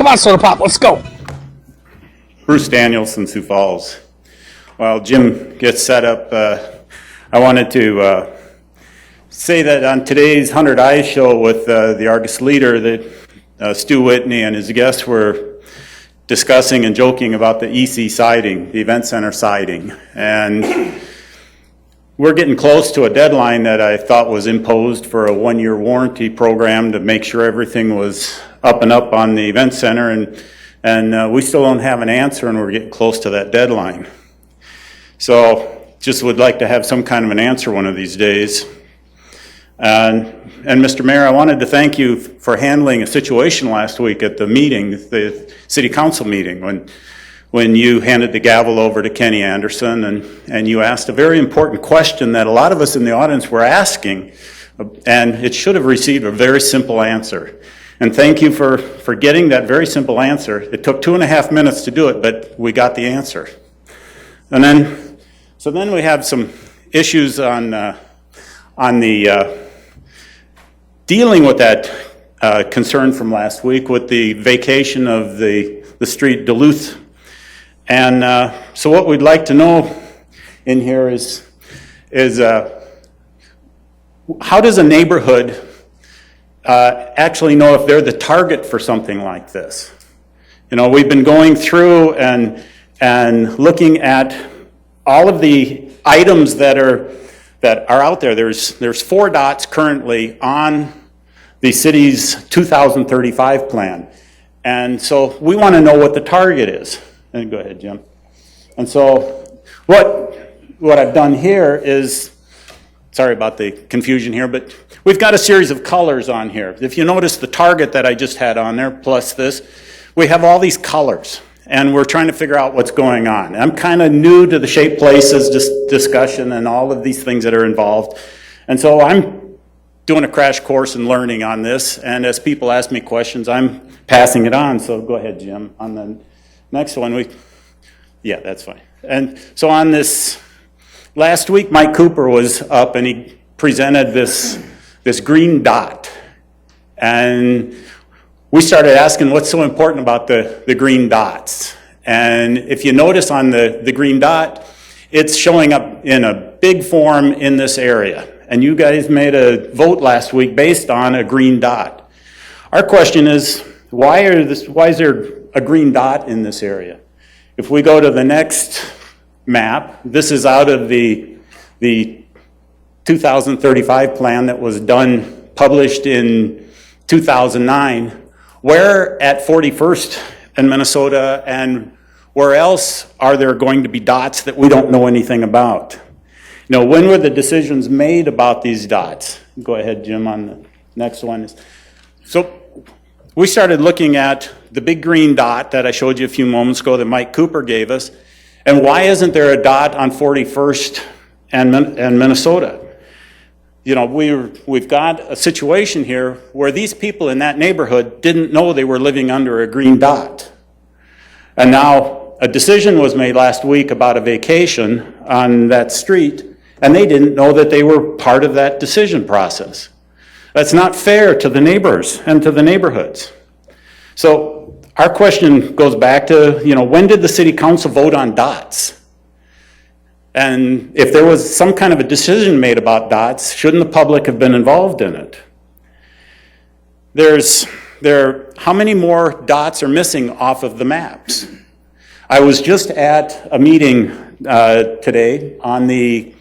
Come on, Soda Pop, let's go. Bruce Danielson, Sioux Falls. While Jim gets set up, I wanted to say that on today's 100 Eyes show with the Argus leader, that Stu Whitney and his guests were discussing and joking about the EC siding, the event center siding. And we're getting close to a deadline that I thought was imposed for a one-year warranty program to make sure everything was up and up on the event center, and we still don't have an answer, and we're getting close to that deadline. So just would like to have some kind of an answer one of these days. And Mr. Mayor, I wanted to thank you for handling a situation last week at the meeting, the city council meeting, when you handed the gavel over to Kenny Anderson and you asked a very important question that a lot of us in the audience were asking, and it should have received a very simple answer. And thank you for getting that very simple answer. It took 2.5 minutes to do it, but we got the answer. And then we have some issues on the dealing with that concern from last week with the vacation of the street Duluth. And so what we'd like to know in here is how does a neighborhood actually know if they're the target for something like this? You know, we've been going through and looking at all of the items that are out there. There's 4 dots currently on the city's 2035 plan. And so we want to know what the target is. And go ahead, Jim. And so what I've done here is, sorry about the confusion here, but we've got a series of colors on here. If you notice the target that I just had on there, plus this, we have all these colors, and we're trying to figure out what's going on. I'm kind of new to the Shape Places discussion and all of these things that are involved. And so I'm doing a crash course in learning on this, and as people ask me questions, I'm passing it on. So go ahead, Jim, on the next one. Yeah, that's fine. And so on this, last week Mike Cooper was up and he presented this green dot. And we started asking what's so important about the green dots. And if you notice on the green dot, it's showing up in a big form in this area. And you guys made a vote last week based on a green dot. Our question is, why is there a green dot in this area? If we go to the next map, this is out of the 2035 plan that was published in 2009. Where at 41st in Minnesota and where else are there going to be dots that we don't know anything about? You know, when were the decisions made about these dots? Go ahead, Jim, on the next one. So we started looking at the big green dot that I showed you a few moments ago that Mike Cooper gave us, and why isn't there a dot on 41st and Minnesota? You know, we've got a situation here where these people in that neighborhood didn't know they were living under a green dot. And now a decision was made last week about a vacation on that street, and they didn't know that they were part of that decision process. That's not fair to the neighbors and to the neighborhoods. So our question goes back to, you know, when did the city council vote on dots? And if there was some kind of a decision made about dots, shouldn't the public have been involved in it? How many more dots are missing off of the maps? I was just at a meeting today on the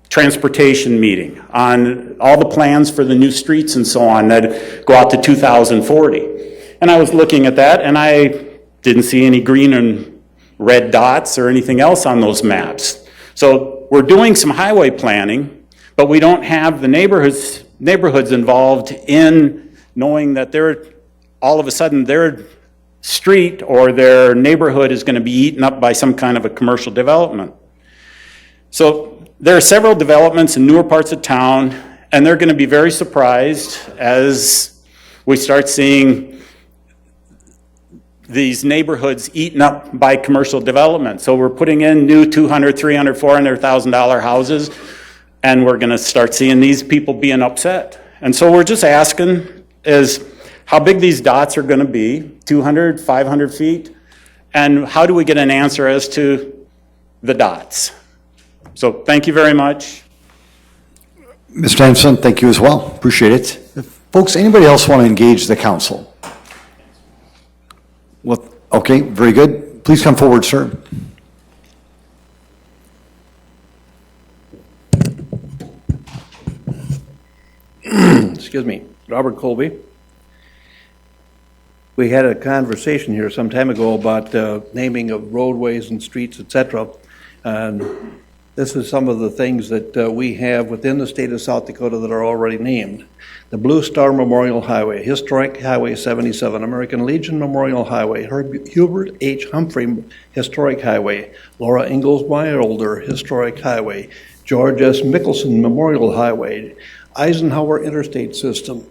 transportation meeting, on all the plans for the new streets and so on that go out to 2040. And I was looking at that, and I didn't see any green and red dots or anything else on those maps. So we're doing some highway planning, but we don't have the neighborhoods involved in knowing that all of a sudden their street or their neighborhood is going to be eaten up by some kind of a commercial development. So there are several developments in newer parts of town, and they're going to be very surprised as we start seeing these neighborhoods eaten up by commercial development. So we're putting in new $200,000, $300,000, $400,000 houses, and we're going to start seeing these people being upset. And so we're just asking is, how big these dots are going to be, 200, 500 feet, and how do we get an answer as to the dots? So thank you very much. Mr. Anderson, thank you as well. Appreciate it. Folks, anybody else want to engage the council? Well, okay, very good. Please come forward, sir. Excuse me, Robert Colby. We had a conversation here some time ago about naming of roadways and streets, etc. And this is some of the things that we have within the state of South Dakota that are already named. The Blue Star Memorial Highway, Historic Highway 77, American Legion Memorial Highway, Hubert H. Humphrey Historic Highway, Laura Ingalls Wilder Historic Highway, George S. Mickelson Memorial Highway, Eisenhower Interstate System,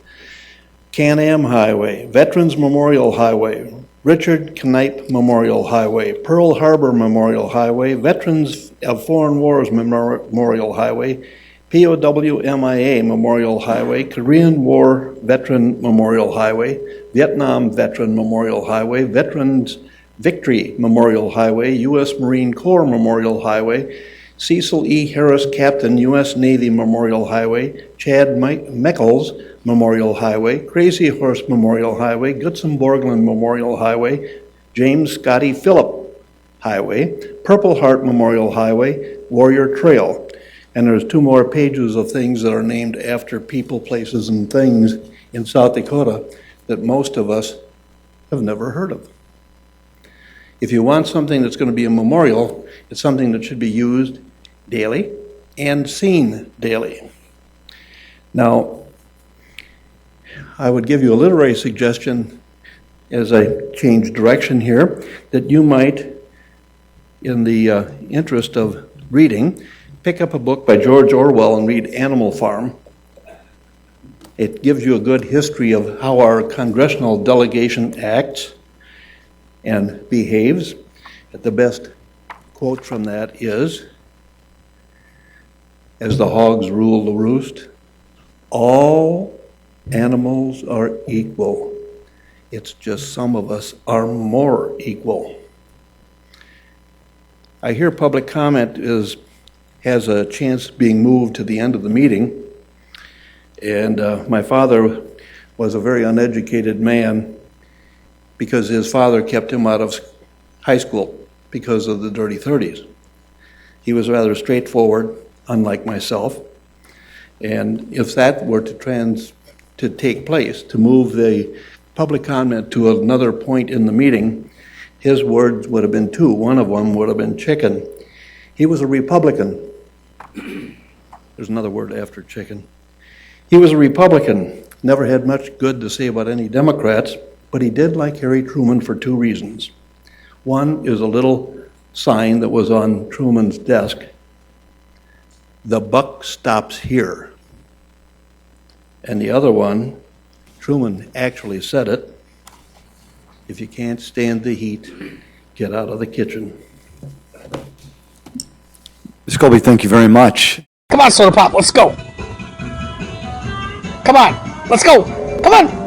Can-Am Highway, Veterans Memorial Highway, Richard Knipe Memorial Highway, Pearl Harbor Memorial Highway, Veterans of Foreign Wars Memorial Highway, POW MIA Memorial Highway, Korean War Veteran Memorial Highway, Vietnam Veteran Memorial Highway, Veterans Victory Memorial Highway, U.S. Marine Corps Memorial Highway, Cecil E. Harris Captain U.S. Navy Memorial Highway, Chad Meckles Memorial Highway, Crazy Horse Memorial Highway, Gutzon Borglund Memorial Highway, James Scotty Phillip Highway, Purple Heart Memorial Highway, Warrior Trail. And there's 2 more pages of things that are named after people, places, and things in South Dakota that most of us have never heard of. If you want something that's going to be a memorial, it's something that should be used daily and seen daily. Now, I would give you a literary suggestion as I change direction here, that you might, in the interest of reading, pick up a book by George Orwell and read Animal Farm. It gives you a good history of how our congressional delegation acts and behaves. The best quote from that is, "As the hogs rule the roost, all animals are equal. It's just some of us are more equal." I hear public comment has a chance of being moved to the end of the meeting. And my father was a very uneducated man because his father kept him out of high school because of the dirty 30s. He was rather straightforward, unlike myself. And if that were to take place, to move the public comment to another point in the meeting, his words would have been 2. One of them would have been chicken. He was a Republican. There's another word after chicken. He was a Republican, never had much good to say about any Democrats, but he did like Harry Truman for 2 reasons. One is a little sign that was on Truman's desk: "The buck stops here." And the other one, Truman actually said it: "If you can't stand the heat, get out of the kitchen." Ms. Colby, thank you very much. Come on, Soda Pop, let's go. Come on, let's go. Come on.